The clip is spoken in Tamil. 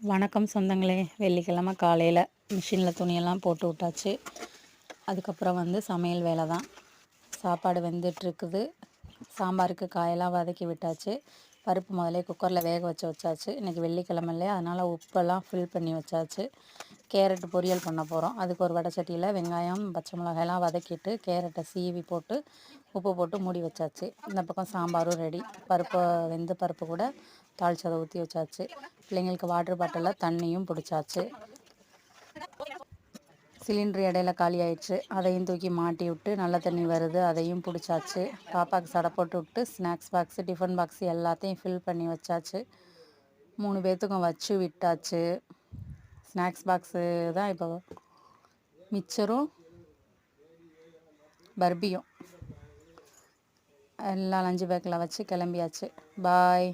வணக்கம் சொந்தங்களே. வெள்ளிக்கிழமை காலையில் மிஷினில் துணியெல்லாம் போட்டு விட்டாச்சு. அதுக்கப்புறம் சமையல் வேலை தான். சாப்பாடு வெந்துட்டுருக்குது. சாம்பாருக்கு காயெல்லாம் வதக்கி விட்டாச்சு. பருப்பு முதலே குக்கரில் வேக வச்சாச்சு. இன்றைக்கி வெள்ளிக்கிழமை இல்லையா, அதனால் உப்பெல்லாம் ஃபில் பண்ணி வச்சாச்சு. கேரட் பொரியல் பண்ண போகிறோம். அதுக்கு ஒரு வடை சட்டியில் வெங்காயம் பச்சை மிளகாயெல்லாம் வதக்கிட்டு கேரட்டை சீவி போட்டு உப்பு போட்டு மூடி வச்சாச்சு. இந்த பக்கம் சாம்பாரும் ரெடி. பருப்பு கூட தாளிச்சதை ஊற்றி வச்சாச்சு. பிள்ளைங்களுக்கு வாட்டர் பாட்டிலில் தண்ணியும் பிடிச்சாச்சு. சிலிண்டர் இடையில காலி ஆயிடுச்சு. அதையும் தூக்கி மாட்டி விட்டு நல்ல தண்ணி வருது, அதையும் பிடிச்சாச்சு. பாப்பாவுக்கு சடை போட்டு விட்டு ஸ்நாக்ஸ் பாக்ஸு டிஃபன் பாக்ஸு எல்லாத்தையும் ஃபில் பண்ணி வச்சாச்சு. 3 பேர்த்துக்கும் வச்சு விட்டாச்சு. ஸ்நாக்ஸ் பாக்ஸு தான் இப்போ மிச்சரும் பர்பியும் எல்லாம் லஞ்சு பேக்கில் வச்சு கிளம்பியாச்சு. பாய்.